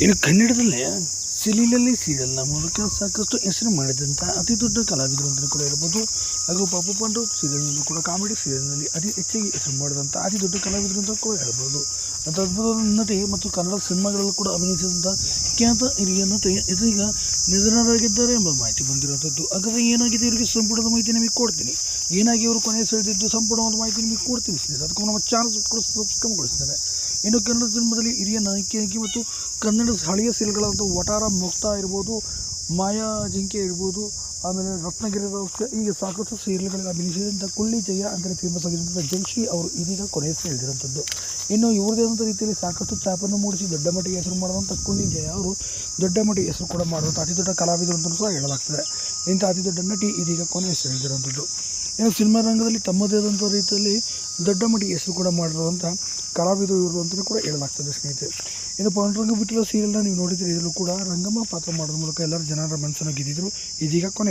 ಇನ್ನು ಕನ್ನಡದಲ್ಲೇ ಸಿಲಿಲಲ್ಲಿ ಸೀರಿಯಲ್ನ ಮೂಲಕ ಸಾಕಷ್ಟು ಹೆಸರು ಮಾಡಿದಂಥ ಅತಿ ದೊಡ್ಡ ಕಲಾವಿದರು ಅಂತಲೂ ಕೂಡ ಹೇಳ್ಬೋದು. ಹಾಗೂ ಪಾಪು ಪಂಡು ಸೀರಿಯಲ್ನಲ್ಲೂ ಕೂಡ ಕಾಮಿಡಿ ಸೀರಿಯಲ್ನಲ್ಲಿ ಅತಿ ಹೆಚ್ಚಾಗಿ ಹೆಸರು ಮಾಡಿದಂಥ ಅತಿ ದೊಡ್ಡ ಕಲಾವಿದರು ಅಂತ ಕೂಡ ಹೇಳ್ಬೋದು. ಅಂತ ಅದ್ಭುತವಾದ ನಟಿ ಮತ್ತು ಕನ್ನಡ ಸಿನಿಮಾಗಳಲ್ಲೂ ಕೂಡ ಅಭಿನಯಿಸಿದಂಥ ಖ್ಯಾತ ಹಿರಿಯ ನಟಿ ಇದೀಗ ನಿಧನರಾಗಿದ್ದಾರೆ ಎಂಬ ಮಾಹಿತಿ ಬಂದಿರುವಂಥದ್ದು. ಹಾಗಾದರೆ ಏನಾಗಿದೆ ಇವರಿಗೆ ಸಂಪೂರ್ಣದ ಮಾಹಿತಿ ನಿಮಗೆ ಕೊಡ್ತೀನಿ. ಏನಾಗಿ ಇವರು ಕೊನೆಯ ಸೆಳೆದಿದ್ದು ಸಂಪೂರ್ಣವಾದ ಮಾಹಿತಿ ನಿಮಗೆ ಕೊಡ್ತೀನಿ ಸ್ನೇಹಿತರೆ. ಅದಕ್ಕೂ ನಮ್ಮ ಚಾನಲ್ ಕೂಡ ಸಬ್ಸ್ಕ್ರೈಬ್ಗೊಳಿಸ್ತಾರೆ. ಇನ್ನು ಕನ್ನಡ ಸಿನಿಮಾದಲ್ಲಿ ಹಿರಿಯ ನಾಯಕಿಯಾಗಿ ಮತ್ತು ಕನ್ನಡ ಹಳೆಯ ಸೀರಿಯಲ್ಗಳಾದ ವಟಾರ ಮುಕ್ತ ಇರ್ಬೋದು, ಮಾಯಾ ಜಿಂಕೆ ಇರ್ಬೋದು, ಆಮೇಲೆ ರತ್ನಗಿರಿ ರಹಸ್ಯ, ಹೀಗೆ ಸಾಕಷ್ಟು ಸೀರಿಯಲ್ಗಳಲ್ಲಿ ಅಭಿನಯಿಸಿದಂಥ ಕುಳ್ಳಿ ಜಯ ಅಂದರೆ ಫೇಮಸ್ ಆಗಿದ್ದಂಥ ಜಯಶ್ರೀ ಅವರು ಇದೀಗ ಕೊನೆಯ ಸೆಳೆದಿರುವಂಥದ್ದು. ಇನ್ನು ಇವ್ರದೇ ಆದಂಥ ರೀತಿಯಲ್ಲಿ ಸಾಕಷ್ಟು ಛಾಪನ್ನು ಮೂಡಿಸಿ ದೊಡ್ಡ ಮಟ್ಟಿಗೆ ಹೆಸರು ಮಾಡುವಂಥ ಕುಳ್ಳಿ ಜಯ ಅವರು ದೊಡ್ಡ ಮಟ್ಟಿಗೆ ಹೆಸರು ಕೂಡ ಮಾಡುವಂಥ ಅತಿ ದೊಡ್ಡ ಕಲಾವಿದರು ಅಂತಲೂ ಸಹ ಹೇಳಲಾಗ್ತದೆ. ಇಂಥ ಅತಿ ದೊಡ್ಡ ನಟಿ ಇದೀಗ ಕೊನೆಯ ಸೆಳೆದಿರುವಂಥದ್ದು. ಇನ್ನು ಸಿನಿಮಾ ರಂಗದಲ್ಲಿ ತಮ್ಮದೇ ಆದಂಥ ರೀತಿಯಲ್ಲಿ ದೊಡ್ಡ ಮಟ್ಟಿಗೆ ಹೆಸರು ಕೂಡ ಮಾಡಿರುವಂಥ ಕಲಾವಿದರು ಇವರು ಅಂತಲೂ ಕೂಡ ಹೇಳಲಾಗ್ತದೆ ಸ್ನೇಹಿತರೆ. ಇನ್ನು ಪಾಂಡುರಂಗ ವಿಠಲ ಸೀರಿಯಲ್ನ ನೀವು ನೋಡಿದರೆ ಇದರಲ್ಲೂ ಕೂಡ ರಂಗಮ್ಮ ಪಾತ್ರ ಮಾಡೋದ್ರ ಮೂಲಕ ಎಲ್ಲರ ಜನರ ಮನಸ್ಸನ್ನು ಗೆದ್ದಿದ್ರು. ಇದೀಗ ಕೊನೆ